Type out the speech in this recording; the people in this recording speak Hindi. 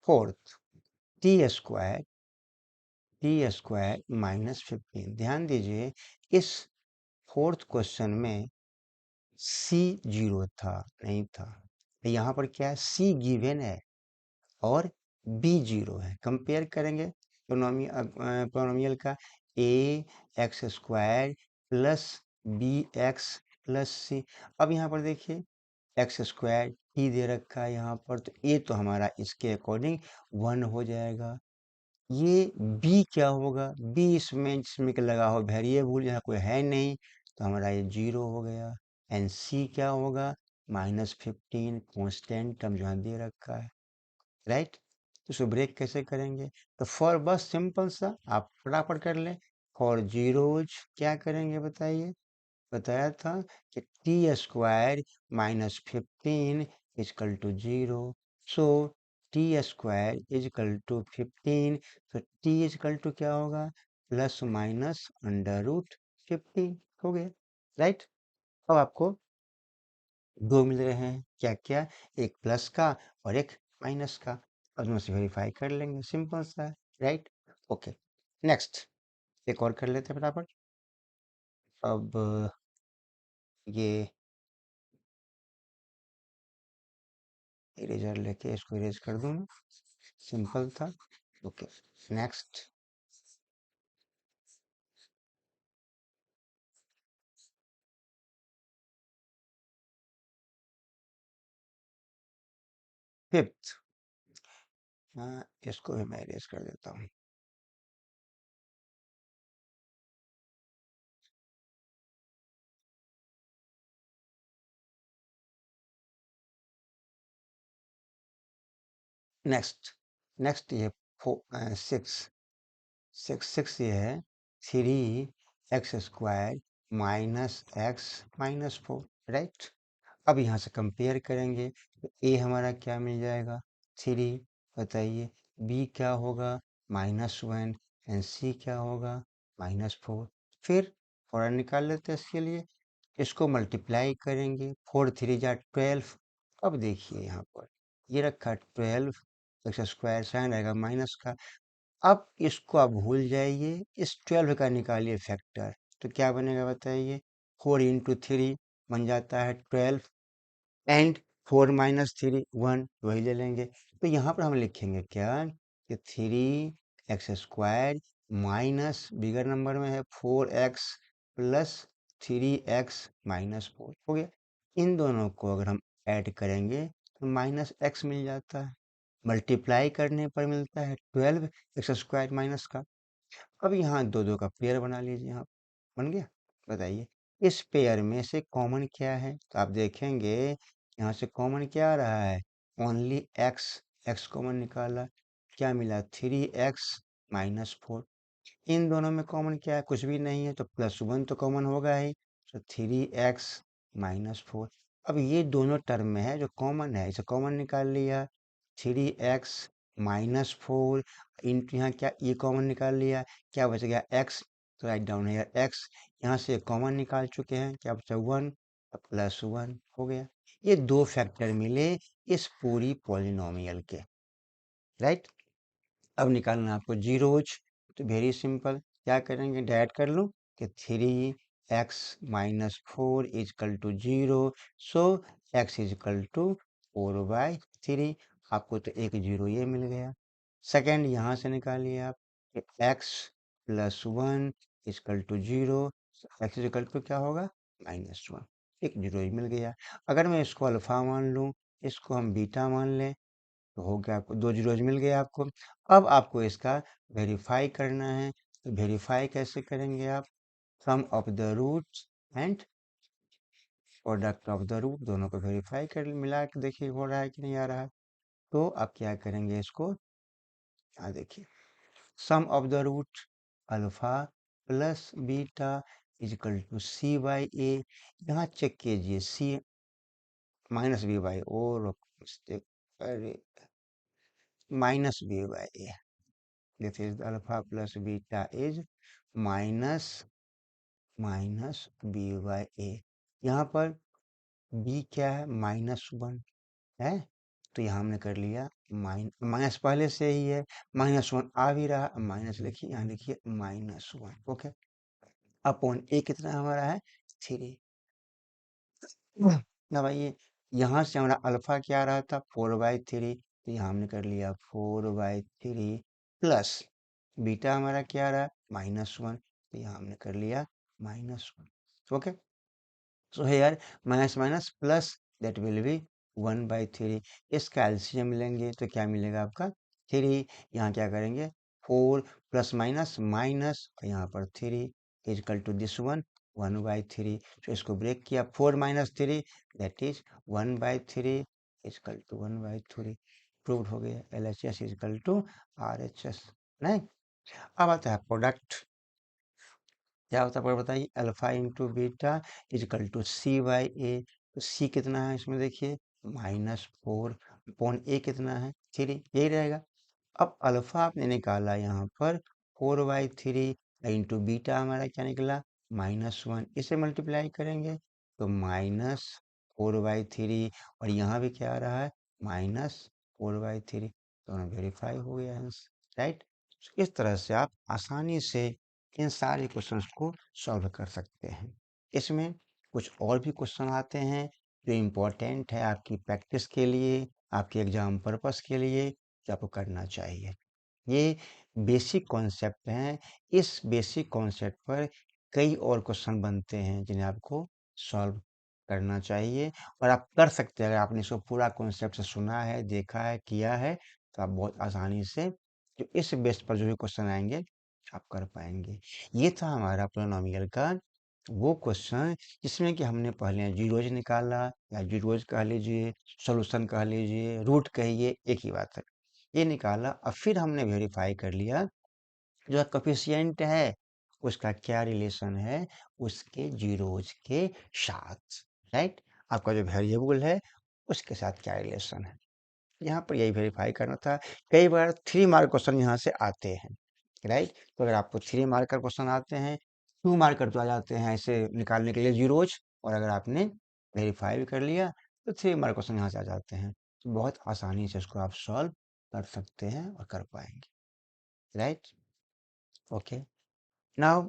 Fourth T square minus 15। ध्यान दीजिए इस फोर्थ क्वेश्चन में सी 0 था, नहीं था। यहाँ पर क्या है, सी गिवन है और बी 0 है। कंपेयर करेंगे पोनोमियल का, a x square plus b x plus c. अब यहाँ पर देखिए एक्स स्क्वायर टी दे रखा है यहाँ पर, तो ए तो हमारा इसके अकॉर्डिंग 1 हो जाएगा। ये बी क्या होगा, बी इसमें जिसमें कि लगा हो वेरिएबल, यहाँ कोई है नहीं, तो हमारा ये 0 हो गया। एंड सी क्या होगा, -15 कॉन्स्टेंट टर्म जो दे रखा है, राइट। तो इसको ब्रेक कैसे करेंगे, तो फॉर बस सिंपल सा आप फटाफट कर लें। फॉर जीरोज क्या करेंगे बताइए, बताया था कि t² - 15 is equal to 0। So t² = 15, तो t इजकल टू क्या होगा, ±√15 हो गया, राइट। अब आपको दो मिल रहे हैं, क्या क्या, एक प्लस का और एक माइनस का। अब दोनों से वेरीफाई कर लेंगे, सिंपल सा है, राइट। ओके, नेक्स्ट एक और कर लेते हैं फटाफट। अब ये इरेजर लेके इसको इरेज कर दूँ, सिंपल था। ओके, नेक्स्ट फिफ्थ, इसको भी मैं इरेज कर देता हूँ। नेक्स्ट नेक्स्ट ये सिक्स सिक्स सिक्स ये है 3x² -x - 4, राइट। अब यहाँ से कंपेयर करेंगे, तो ए हमारा क्या मिल जाएगा, 3, बताइए। बी क्या होगा, -1, एंड सी क्या होगा, -4। फिर फौरन निकाल लेते हैं इसके लिए, इसको मल्टीप्लाई करेंगे, 4 3 = 12। अब देखिए यहाँ पर ये रखा 12, एक्स स्क्वायर साइन रहेगा माइनस का। अब इसको आप भूल जाइए, इस 12 का निकालिए फैक्टर, तो क्या बनेगा बताइए, 4 × 3 बन जाता है 12, एंड 4 - 3 1, वही ले लेंगे। तो यहाँ पर हम लिखेंगे क्या, कि 3x² माइनस बिगर नंबर में है 4x प्लस 3x - 4 हो गया। इन दोनों को अगर हम ऐड करेंगे तो -x मिल जाता है, मल्टीप्लाई करने पर मिलता है 12x² माइनस का। अब यहाँ दो दो का पेयर बना लीजिए, यहाँ बन गया। बताइए इस पेयर में से कॉमन क्या है, तो आप देखेंगे यहाँ से कॉमन क्या आ रहा है, ओनली x, x कॉमन निकाला, क्या मिला, 3x - 4। इन दोनों में कॉमन क्या है, कुछ भी नहीं है, तो +1 तो कॉमन होगा ही, तो 3x - 4। अब ये दोनों टर्म में है जो कॉमन है, इसे कॉमन निकाल लिया, 3x - 4 इंटू यहाँ क्या, ये कॉमन निकाल लिया, क्या बच गया x, तो राइट डाउन है x। यहाँ से कॉमन निकाल चुके हैं, क्या बचा 1, +1 हो गया। ये दो फैक्टर मिले इस पूरी पॉलिनोमियल के, राइट। अब निकालना है आपको जीरोज, तो वेरी सिंपल, क्या करेंगे, डायरेक्ट कर लूँ कि 3x - 4 is equal to 0। So x is equal to 4/3। आपको तो एक जीरो ये मिल गया। सेकेंड यहाँ से निकालिए आप कि x + 1 is equal to 0, x is equal to क्या होगा, -1, एक जीरो ही मिल गया। अगर मैं इसको अल्फा मान लूँ, इसको हम बीटा मान लें, तो हो गया, आपको दो जीरोज मिल गए आपको। अब आपको इसका वेरीफाई करना है, तो वेरीफाई कैसे करेंगे आप, sum of the roots and product of the root, दोनों को वेरीफाई कर मिला के देखिए हो रहा है कि नहीं आ रहा है। तो आप क्या करेंगे इसको, यहाँ देखिए, sum of the root alpha plus beta is equal to c/a। यहाँ चेक कीजिए c -b/a, और मिस्टेक, अरे -b/a, this is alpha plus beta is -b/a। यहाँ पर b क्या है, -1 है, तो यहाँ हमने कर लिया माइनस पहले से ही है, -1 आ भी रहा, माइनस लिखिए, यहाँ लिखिए -1, ओके। अपॉन ए कितना हमारा है 3। अब आइए यहाँ से हमारा अल्फा क्या रहा था 4/3, तो यहाँ हमने कर लिया 4/3 प्लस बीटा हमारा क्या रहा -1, तो यहाँ हमने कर लिया -1, okay. So here minus minus plus that will be 1/3। इसका एलसीएम लेंगे तो क्या मिलेगा आपका 3। यहाँ क्या करेंगे 4 प्लस माइनस माइनस और यहाँ पर 3 इजकल टू दिस 1/3। तो इसको ब्रेक किया 4 - 3 that is 1/3 is equal to 1/3। Prove हो गया LHS इजकल टू RHS। नहीं, अब आता है प्रोडक्ट। क्या होता है पर बताइए alpha into beta is equal to C/A। तो C कितना है इसमें देखिए -4 अपॉन A कितना है 3, यही रहेगा। अब अल्फा आपने निकाला यहाँ पर 4/3 इंटू बीटा हमारा क्या निकला -1। इसे मल्टीप्लाई करेंगे तो -4/3 और यहाँ भी क्या आ रहा है -4/3। दोनों वेरीफाई हो गया है, राइट। इस तरह से आप आसानी से इन सारे क्वेश्चंस को सॉल्व कर सकते हैं। इसमें कुछ और भी क्वेश्चन आते हैं जो इम्पोर्टेंट है आपकी प्रैक्टिस के लिए, आपके एग्जाम पर्पस के लिए, जो आपको करना चाहिए। ये बेसिक कॉन्सेप्ट हैं। इस बेसिक कॉन्सेप्ट पर कई और क्वेश्चन बनते हैं जिन्हें आपको सॉल्व करना चाहिए और आप कर सकते हैं। अगर आपने इसको पूरा कॉन्सेप्ट से सुना है, देखा है, किया है, तो आप बहुत आसानी से जो इस बेस पर जो भी क्वेश्चन आएंगे आप कर पाएंगे। ये था हमारा पोलिनोमियल का वो क्वेश्चन जिसमें कि हमने पहले जीरोज निकाला, या जीरोज कह लीजिए, सॉल्यूशन कह लीजिए, रूट कहिए, एक ही बात है। ये निकाला और फिर हमने वेरीफाई कर लिया जो कोफिशिएंट है उसका क्या रिलेशन है उसके जीरोज के साथ, राइट। आपका जो वेरिएबल है उसके साथ क्या रिलेशन है, यहाँ पर यही वेरीफाई करना था। कई बार 3 मार्क क्वेश्चन यहाँ से आते हैं, राइट। तो अगर आपको 3 मार्क का क्वेश्चन आते हैं, 2 मार्कर तो आ जाते हैं ऐसे निकालने के लिए जीरोज, और अगर आपने वेरीफाई भी कर लिया तो 3 मार्क क्वेश्चन यहाँ से आ जाते हैं। तो बहुत आसानी से इसको आप सॉल्व कर सकते हैं और कर पाएंगे, राइट। Okay, now